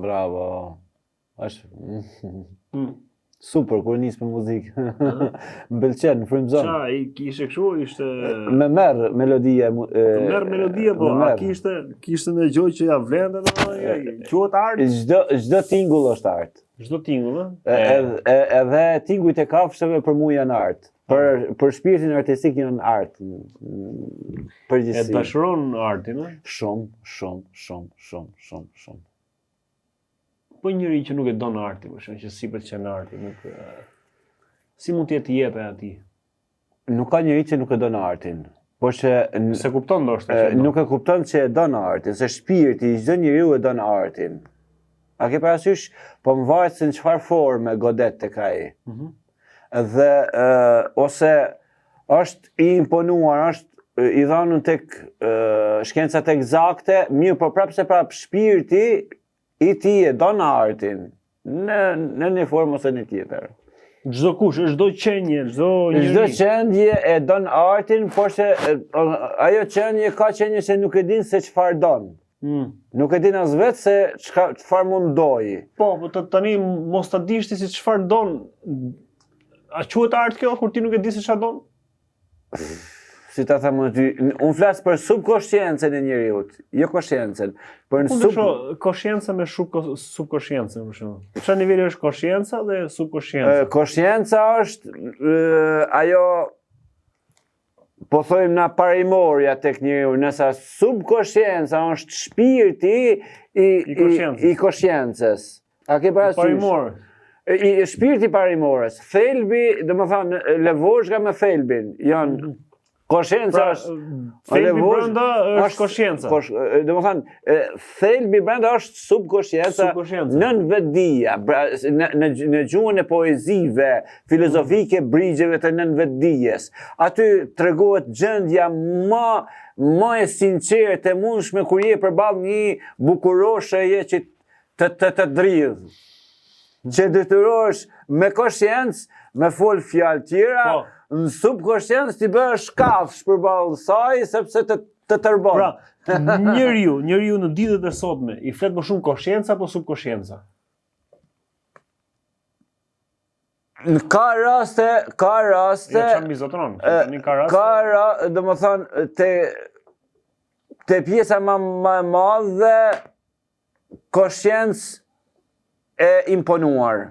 Bravo. Është super kur nis me muzikë. M'pëlqen, më frymëzon. Qa, ishte kështu, ishte... Me merr melodia. Merr melodia, po, a kishte në gjoj që ja vlende quhet art? Çdo tingull është art. Çdo tingull, Edhe tingujt e kafshëve për mua janë art. Për shpirtin artistik janë art. Përgjithësi. E dashuron artin, a? Shumë. Po njëri që nuk e don arti, për shembull, që si pëlqen arti, nuk si mund të jepe atij? Nuk ka njëri që nuk e don artin. Po që se kupton ndoshta që nuk e kupton që e don artin, se shpirti i çdo njeriu e don artin. A ke parasysh, po më varet se në çfarë forme godet tek ai. Dhe ose është i imponuar, është i dhënë tek shkencat eksakte, mirë, po prapse shpirti i ti e don artin, në një formë ose një tjetër. Çdo kush, çdo qenie, çdo qendje e don artin, por se ajo qendje ka qendje që nuk e din se çfarë don. Nuk e din as vetë se çfarë mundoj. Po, tani mos ta dish ti se çfarë don. A quhet art kjo kur ti nuk e di se çfarë don? Si ta them ty, unë flas për subkonsciencën e njeriut, jo konsciencën. Për konsciencën me subkonsciencën, për shembull. Çfarë niveli është konscienca dhe subkonscienca? Konscienca është ajo, po thojmë na parimorja tek njeriu, nësa subkonscienca është shpirti i konsciencës. A ke parasysh? Parimor. Shpirti parimores, thelbi, domethënë levozhga me thelbin, janë konscienca është... Thelbi brenda është konscienca. Domethënë, thelbi brenda është subkonscienca, nën vetdia, në gjuhën e poezive, filozofike, brigjeve të nën vetdijes. Aty tregohet gjendja më e sinqertë e mundshme kur je përballë një bukurosheje që të dridh. Që detyrohesh me konsciencë, me fol fjalë tjera, në subkonsciencë ti bëhesh kafsh përballë saj sepse të tërbon. Pra, njeriu në ditët e sotme i flet më shumë konscienca apo subkonscienca? Ka raste... Çfarë mizotron? Domethënë te pjesa më e madhe konsciencë e imponuar.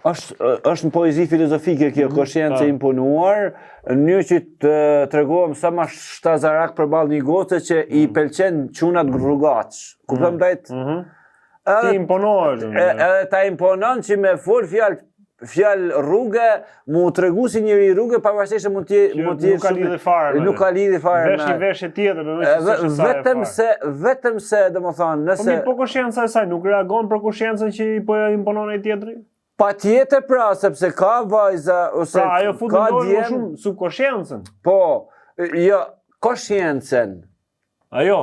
Është në poezi filozofike kjo konsciencë e imponuar, një që të tregohem sa ma shtazarak përballë një goce që i pëlqen çunat rrugaç. Kupton drejt? Ti imponohesh. Edhe ta imponon që me fol fjalë rrugë, mu tregu si njëri rrugë, pavarësisht se mund të nuk ka lidhje fare. Nuk ka lidhje fare. Vesh një veshje tjetër, vetëm se domethënë, nëse po konscienca e saj nuk reagon për konsciencën që i po imponon ai tjetri? Patjetër pra, sepse ka vajza ose pra, ajo fut më shumë subkonsciencën. Po, jo, konsciencën. Ajo.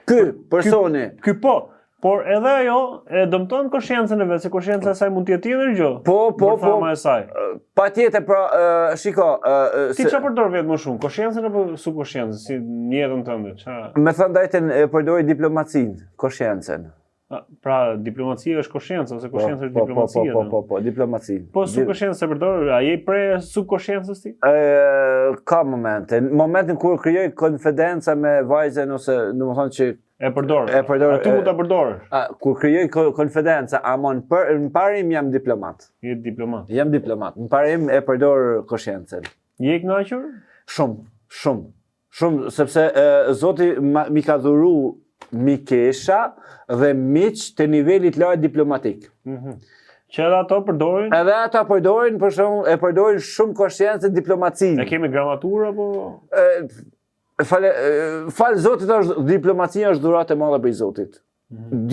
Ky personi. Ky po. Por edhe ajo e dëmton konsciencën e vet, se konscienca e saj mund të jetë tjetër gjë. Po. E saj. Patjetër pra, shiko, ti çfarë përdor vetë më shumë, konsciencën apo subkonsciencën, si në jetën tënde? Me thënë drejtën e përdori diplomacinë, konsciencën. Pra, diplomacia është konsciencë, ose konsciencë është diplomacia? Po, diplomaci. Po, subkonsciencë se përdor, a je pre subkonsciencës ti? Ka momente. Momentin kur krijoj konfidenca me vajzen, ose në më thonë që e përdor. A ti mund ta përdorësh? Kur krijoj konfidenca, ama në parim jam diplomat. Je diplomat? Jam diplomat. Në parim e përdor konsciencën. Je i kënaqur? Shumë, sepse Zoti mi ka dhuru mikesha dhe miq të nivelit lartë diplomatik. Që edhe ato përdorin? Edhe ato përdorin, për shembull, e përdorin shumë konsciencën diplomacinë. E kemi gramaturë apo? Falë Zotit, diplomacia është dhuratë e madhe për Zotit.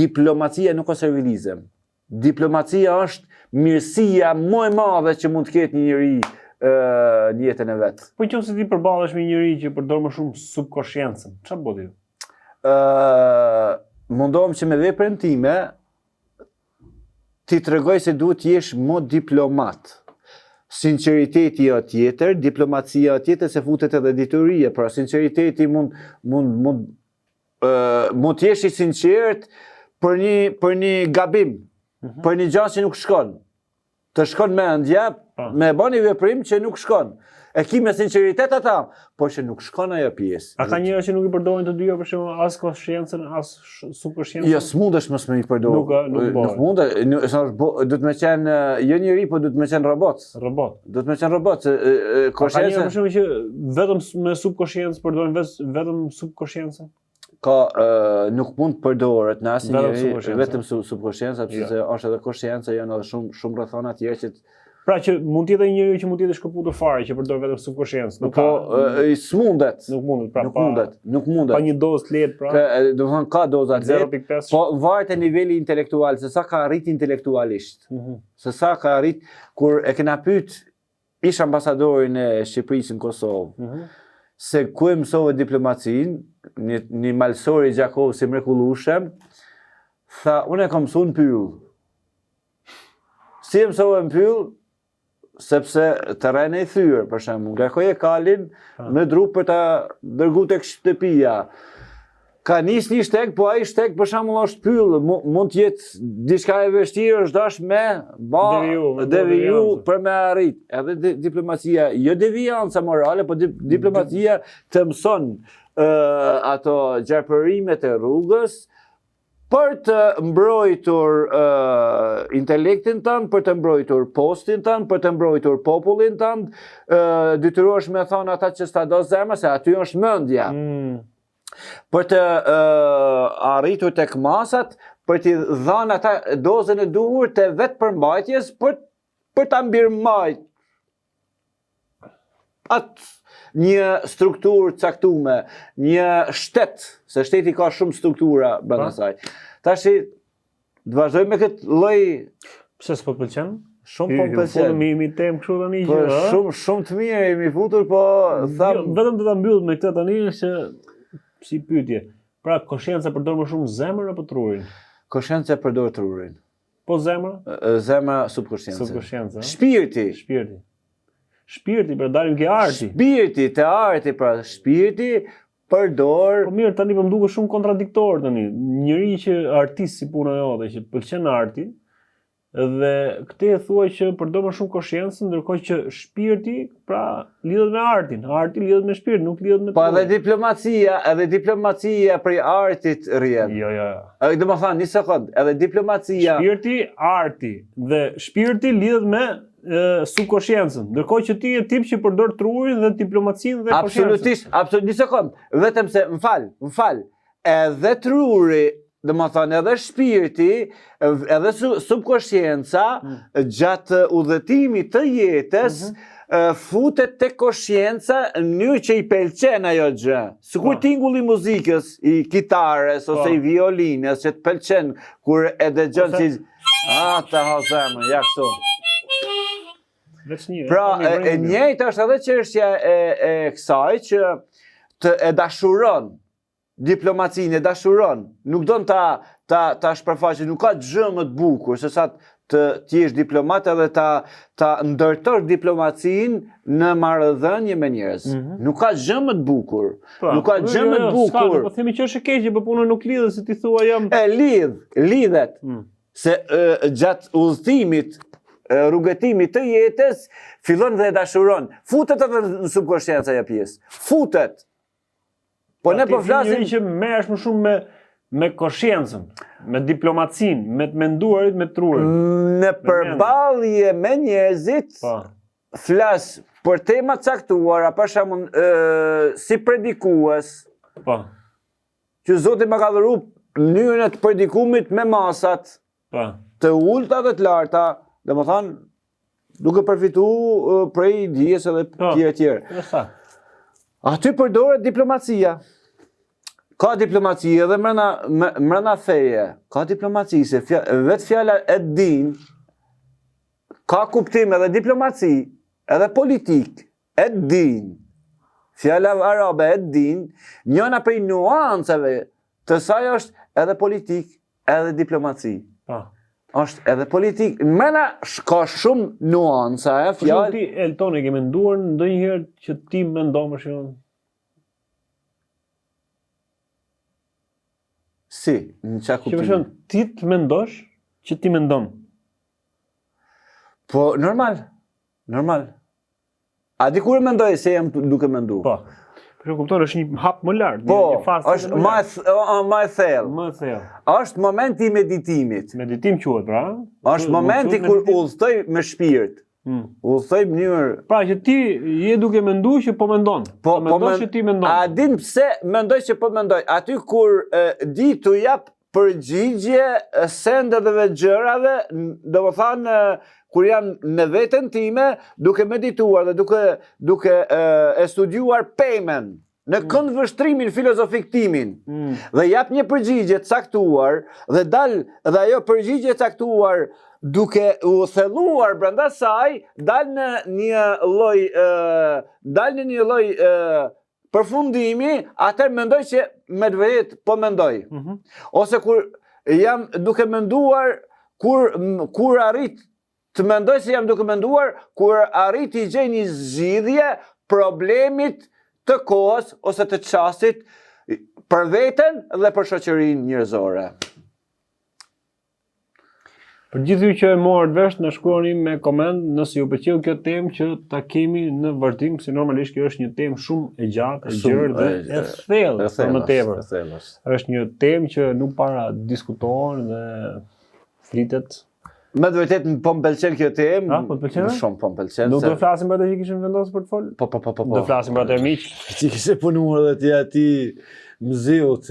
Diplomacia nuk është servilizëm. Diplomacia është mirësia më e madhe që mund të ketë një njeri në jetën e vet. Po nëse ti përballesh me një njeri që përdor më shumë subkonsciencën, çfarë bëj ti? Mundohem që me veprën time ti tregoj se duhet jesh mo diplomat. Sinceriteti o tjetër, diplomacia o tjetër, se futet edhe diturie, pra sinceriteti mund të jesh i sinqert për një gabim, për një gjë që nuk shkon. Të shkon mendja, me bën një veprim që nuk shkon. E ki me sinceritet ata, por që nuk shkon ajo pjesë. A ka njëra që nuk i përdorin të dyja për shembull as konsciencën, as subkonsciencën? Jo, s'mundesh mos me i përdor. Nuk mundesh, do të më qenë jo njeri, po do të më qenë robot. Robot. Do të më qenë robot. Ka njëra për shembull që vetëm me subkonsciencë përdorin vetëm subkonsciencën? Ka nuk mund të përdoret në asnjë njeri vetëm subkonsciencë, sepse është edhe konsciencë, janë edhe shumë rrethana të tjera që pra që mund të jetë një njeri që mund të jetë shkëputur fare, që përdor vetëm subkonsciencë. Po, s'mundet. Nuk mundet, pra. Nuk mundet. Pa një dozë të lehtë, pra. Do të thonë ka doza të lehtë. 0.5. Po varet te niveli intelektual, se sa ka arrit intelektualisht. Se sa ka arrit kur e kena pyet ish ambasadorin e Shqipërisë në Kosovë. Se ku e mësove diplomacinë, një malsor i Gjakovës i mrekullueshëm, tha, unë e kam mësuar në pyll. Si e mësove në pyll? Sepse terreni i thyer, për shembull, ngarkoje kalin me dru për ta dërguar tek shtëpia. Ka nis një shteg, po ai shteg për shembull është pyll, mund të jetë diçka e vështirë, është dash me deviju për me arrit. Edhe diplomacia, jo devianca morale, po diplomacia të mëson ato gjarpërimet e rrugës, për të mbrojtur intelektin tënd, për të mbrojtur postin tënd, për të mbrojtur popullin tënd, detyrohesh me thonë ata që s'ta do zemra, se aty është mendja. Për të arritur tek masat, për t'i dhënë ata dozën e duhur të vetë përmbajtjes, për ta mbirmbajt atë një strukturë caktume, një shtet, se shteti ka shumë struktura brenda saj. Tashi, të vazhdoj me këtë lloj. Pse s'po pëlqen? Shumë po pëlqen. Mi tem kështu tani që, shumë të mirë jemi futur, po tham. Vetëm do ta mbyll me këtë tani që si pyetje. Pra, konscienca përdor më shumë zemrën apo trurin? Konscienca përdor trurin. Po zemra? Zemra subkonsciencë. Subkonsciencë. Shpirti. Shpirti, pra dalim ke arti. Shpirti, te arti, pra shpirti përdor. Po mirë, tani po më duket shumë kontradiktor tani. Njëri që artist si puna jote, që pëlqen arti, dhe këtë e thuaj që përdor më shumë konsciencën, ndërkohë që shpirti, pra, lidhet me artin. Arti lidhet me shpirtin, nuk lidhet me Po edhe diplomacia prej artit rrjedh. Jo. Do të thënë, një sekond, edhe diplomacia. Shpirti, arti dhe shpirti lidhet me subkonsciencën, ndërkohë që ti je tip që përdor trurin dhe diplomacinë dhe konsciencën. Absolutisht, një sekond, vetëm se më fal, edhe truri, dhe më thënë edhe shpirti, edhe subkonscienca, gjatë udhëtimit të jetës, futet te konscienca në mënyrë që i pëlqen ajo gjë. Sikur tingulli i muzikës, i kitarës ose i violinës që të pëlqen kur e dëgjon si ta ha zemrën, ja kështu. Pra, e njëjtë është edhe çështja e kësaj që të e dashuron. Diplomacinë e dashuron. Nuk don ta shpërfaqë, nuk ka gjë më të bukur se sa të jesh diplomat edhe ta ndërtosh diplomacinë në marrëdhënie me njerëz. Nuk ka gjë më të bukur. Nuk ka gjë më të bukur. Po themi që është e keqe, po puna nuk lidhet, se ti thua jam. Lidhet. Se gjatë udhëtimit, rrugëtimit të jetës, fillon dhe e dashuron. Futet edhe në subkonsciencë ajo pjesë. Futet. Po ne po flasim që merresh më shumë me konsciencën, me diplomacinë, me të menduarit, me trurin. Në përballje me njerëzit, flas për tema caktuara, për shembull, si predikues. Po. Që Zoti më ka dhëruar mënyrën e të predikumit me masat. Po. Të ulta dhe të larta, domethënë duke përfituar prej dijes edhe tjerë. Aty përdoret diplomacia. Ka diplomaci edhe mrena feje. Ka diplomaci, se vetë fjala e din, ka kuptim edhe diplomaci, edhe politik, e din. Fjala arabe e din, njëna prej nuancave të saj është edhe politik, edhe diplomaci. është edhe politik. Mena ka shumë nuanca e Por shumë fjalë. ti, Elton, e ke menduar ndonjëherë që ti mendon për shembull? Si, në çka Që për kuptimi? shembull ti të mendosh që ti mendon. Po, normal. A di kur mendoj se jam duke mendu? Po. Për shembull kupton është një hap më lart, Po, një fazë është më e thellë. më thellë. Është momenti i meditimit. Meditim quhet, pra? Është momenti kur udhëtoj me shpirt. Udhëtoj në mënyrë. Pra që ti je duke menduar që po mendon. Po mendon që ti mendon. A din pse mendoj që po mendoj? Aty kur di tu jap përgjigje sendeve gjërave, domethënë kur jam në veten time, duke medituar dhe duke e studiuar pemen, në këndvështrimin filozofik timin, dhe jap një përgjigje të caktuar, dhe dhe ajo përgjigje të caktuar duke u thelluar brenda saj, dal në një lloj përfundimi, atëherë mendoj që me të vërtetë po mendoj. Ose kur jam duke menduar, kur arrit të mendoj se jam duke menduar, kur arrit i gjej një zgjidhje problemit të kohës ose të çastit për veten dhe për shoqërinë njerëzore. Për gjithë ju që e morët vesh, na shkruani me koment nëse ju pëlqeu kjo temë që ta kemi në vërtim, si normalisht kjo është një temë shumë e gjatë, e gjerë dhe e thellë, për më tepër. Është një temë që nuk para diskutohen dhe flitet. Me të vërtet po më pëlqen kjo temë. Po të pëlqen? Shumë po më pëlqen. Nuk do flasim për atë që kishim vendosur për të folur? Po. Do flasim për atë miq. Ti kishe punuar dhe ti mziut.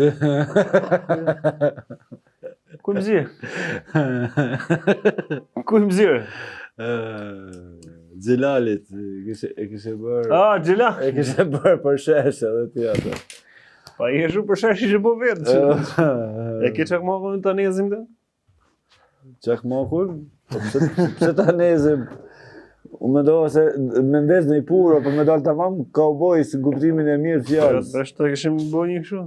Ku mzir? Ku mzir? Xhelalit, e kishe bërë. Xhelal. E kishe bërë për shesh edhe ti atë. Pa i shumë për shesh ishe po vetë. E ke çak më të nezim të? Çak mokun? Pse ta nezim? Unë mendova se mendes në i puro, për me dalë tamam cowboy si kuptimin e mirë fjalës. Është të kishim bënë një kështu.